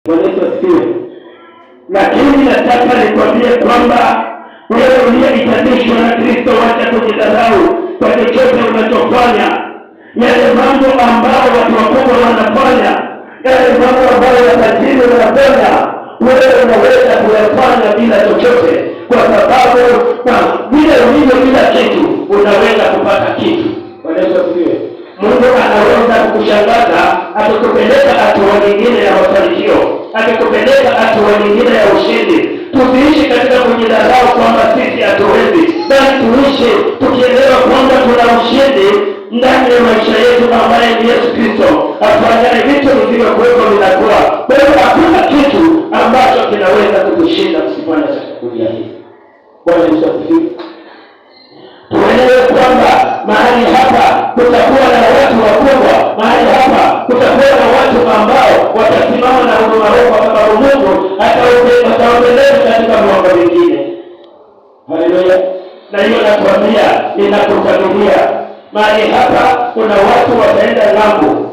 Bwana Yesu asifiwe. Lakini nataka nikwambie kwamba wewe uliyeitanishwa na Kristo, wacha kujidharau kwa chochote unachofanya. Yale mambo ambao watu wakubwa wanafanya, yale mambo ambayo watajiri wanafanya, wewe unaweza kuyafanya bila chochote, kwa sababu vile ulivyo bila kitu unaweza kupata kitu. Bwana Yesu asifiwe. Mungu anaweza kukushangaza akikupeleka hatua nyingine ya mafanikio, akikupeleka hatua nyingine ya ushindi. Tusiishi katika kujidharau kwamba sisi hatuwezi, bali tuishi tukielewa kwamba tuna ushindi ndani ya maisha yetu ambaye ni Yesu Kristo. Afanyaye vitu visivyokuwepo vinakuwa. Kwa hiyo hakuna kitu ambacho kinaweza kukushinda kusifanya chakula hii. Bwana Yesu asifiwe. Tuelewe kwamba mahali hapa kutakuwa na watu wakubwa, mahali hapa kutakuwa na watu ambao watasimama na huduma huu, kwa sababu Mungu atawaongeleza katika mambo mengine. Haleluya. Na hiyo nakwambia, ninakutabiria mahali hapa kuna watu wataenda ng'ambo.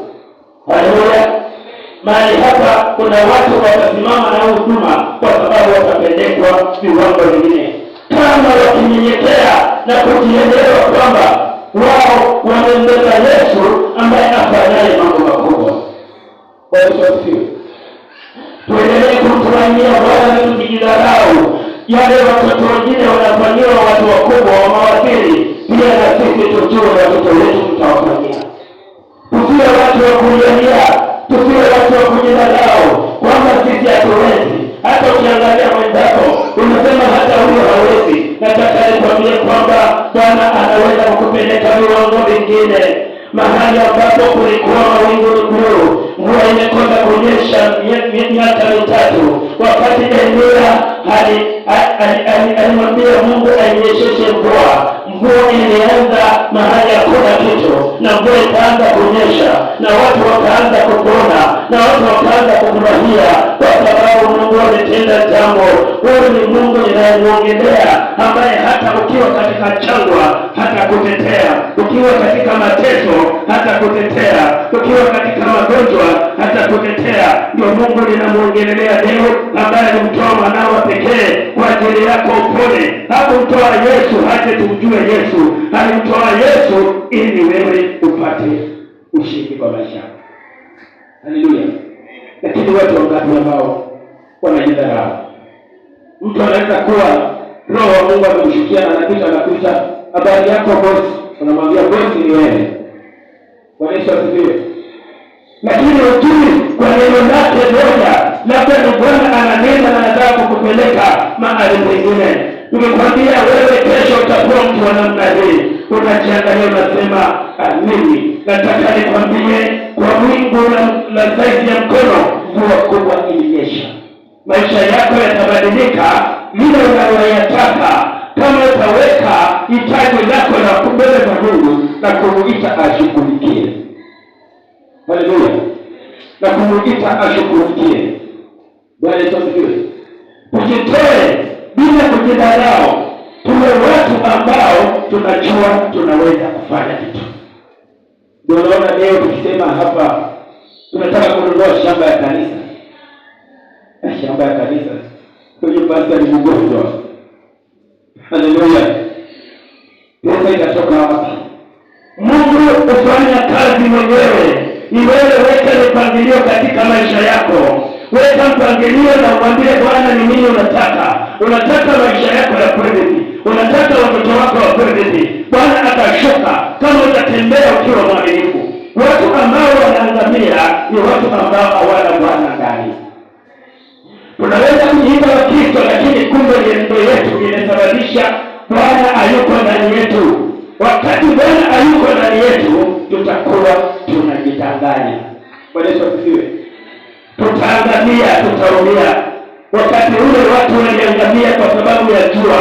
Haleluya. Mahali hapa kuna watu watasimama na huduma kwa sababu watapelekwa viwango vingine, kama wakinyenyekea na kujielewa kwamba wao wamembeba Yesu ambaye afanyaye mambo makubwa. Kwa hiyo tuendelee kumtumainia Bwana, tukijidharau yale watoto wengine wanafanyiwa watu wakubwa wa mawakili, pia na sisi tujue watoto wetu tutawafanyia. Tusiwe watu wa kulialia, tusiwe watu wa kujidharau kwamba sisi hatuwezi. Hata ukiangalia mwenzako unasema hata huyo hawezi. Nataka nikwambie kwamba Bwana anaweza kukupeleka viwango vingine, mahali ambapo kulikuwa mawingu nukuu, mvua imekosa kunyesha miaka mitatu. Wakati Elia alimwambia Mungu ainyesheshe mvua, mvua ilianza mahali hakuna kitu, na mvua ikaanza kunyesha, na watu wakaanza kupona, na watu wakaanza kufurahia, kwa sababu Mungu ametenda jambo. Wewe ni Mungu ninayemwongelea, ambaye hata ukiwa katika jangwa hata kutetea, ukiwa katika mateso hata kutetea, ukiwa katika magonjwa hata kutetea. Ndio Mungu ninamwongelea leo, ambaye alimtoa mwanao pekee kwa ajili yako upone. Hakumtoa Yesu hata tumjue Yesu, alimtoa Yesu ili wewe upate ushindi kwa maisha. Haleluya. Lakini watu wangapi ambao wanajidharau? Mtu anaweza kuwa roho wa Mungu amemshukia na anakuita, habari yako boss, unamwambia boss ni wewe. Bwana Yesu asifiwe. Lakini ujui kwa neno lake moja, labda ni Bwana ananena na anataka kukupeleka mahali pengine. Nimekwambia wewe kesho utakuwa mtu wa namna hii. Unajiangalia unasema mimi nataka nikwambie, kwa wingu la zaidi ya mkono mvua kubwa ilinyesha. Maisha yako yatabadilika vile unayoyataka kama utaweka hitaji lako la mbele za Mungu na kumuita ashughulikie. Haleluya. Na kumuita ashughulikie. Bwana Yesu asifiwe. Tujitoe bila kujidharau, tuwe watu ambao tunajua tunaweza kufanya kitu. Ndio naona leo tukisema hapa tunataka kununua shamba ya kanisa. Shamba ya kanisa, huyu pastor ni mgonjwa. Haleluya. Pesa itatoka wapi? Mungu ufanya kazi mwenyewe. Ni wewe weka mpangilio katika maisha yako. Weka mpangilio na mwambie Bwana ni nini unataka. Unataka maisha yako ya kweli, unataka watoto wako wa kweli. Bwana atashuka kama utatembea ukiwa mwaminifu. Watu ambao wanaangamia ni watu ambao hawana Bwana ndani. Tunaweza kujiita Wakristo, lakini kumbe mienendo yetu inasababisha Bwana hayuko ndani yetu. Wakati Bwana hayuko ndani yetu, tutakuwa tunajidanganya. Bwana Yesu asifiwe. Tutaangamia, tutaumia. Wakati ule watu waliangamia kwa sababu ya jua,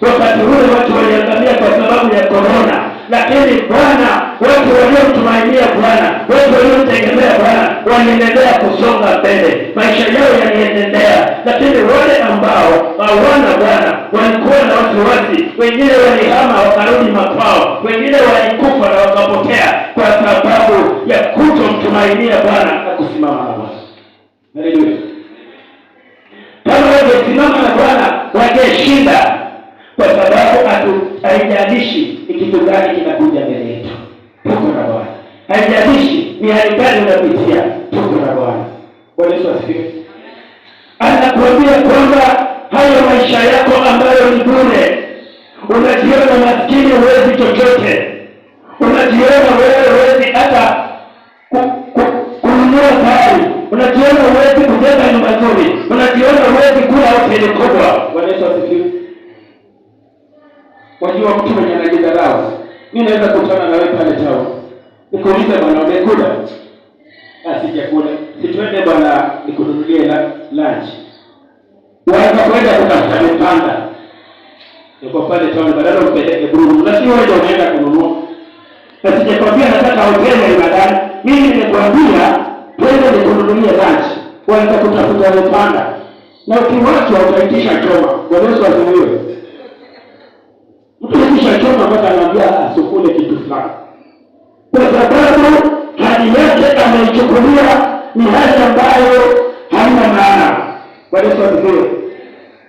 wakati ule watu waliangamia kwa sababu ya korona. Lakini Bwana, watu waliomtumainia Bwana, watu waliomtegemea Bwana, waliendelea kusonga mbele, maisha yao yaliendelea. Lakini wale ambao hawana Bwana walikuwa na wasiwasi, wengine walihama wakarudi makwao, wengine walikufa na wakapotea kwa sababu ya kutomtumainia Bwana na kusimama na Bwana. Haleluya. angeshinda, kwa sababu haijalishi ni kitu gani kinakuja mbele yetu. Tuko na Bwana. Haijalishi ni hali gani unapitia, tuko na Bwana. Bwana Yesu asifiwe. Anakuambia kwamba hayo maisha yako ambayo ni bure, unajiona maskini, huwezi chochote, unajiona wewe huwezi hata kununua gari, unajiona huwezi kujenga nyumba nzuri, unajiona huwezi kula hoteli kubwa. Bwana Yesu asifiwe. Wajua mtu mwenye anajidharau, mimi naweza kukutana na wewe pale tao, nikuulize bwana, umekula? Sijakula. Sitwende bwana nikununulie lunch. Waanza kwenda kutafuta mipanda. Niko pale tao, badala upeleke bururu, na sio wewe unaenda kununua. Na sijakwambia nataka hoteli ibadani. Mimi nimekwambia twende nikununulie lunch. Waanza kutafuta mipanda. Na ukiwachwa utaitisha choma. Bwana Yesu asifiwe. Mtu akisha choma mpaka anaambia sukule kitu fulani, kwa sababu hali yake ameichukulia ni hali ambayo haina maana. Bwana Yesu asifiwe.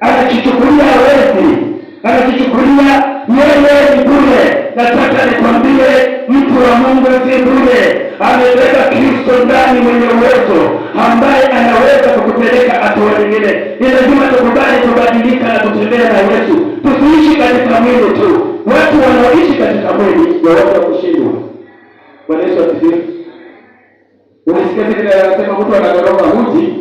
Anajichukulia hawezi, anajichukulia yeye ni bure. Nataka nikwambie mtu wa Mungu si bure. Amebeba Kristo ndani mwenye uwezo, ambaye anaweza kukupeleka hatua nyingine. Ni lazima tukubali kubadilika na kutembea na Yesu. Tusiishi katika mwili tu. Watu wanaoishi katika mwili ndio watu wa kushindwa. Bwana Yesu asifiwe. Unasikia vile anasema mtu anakoroga uji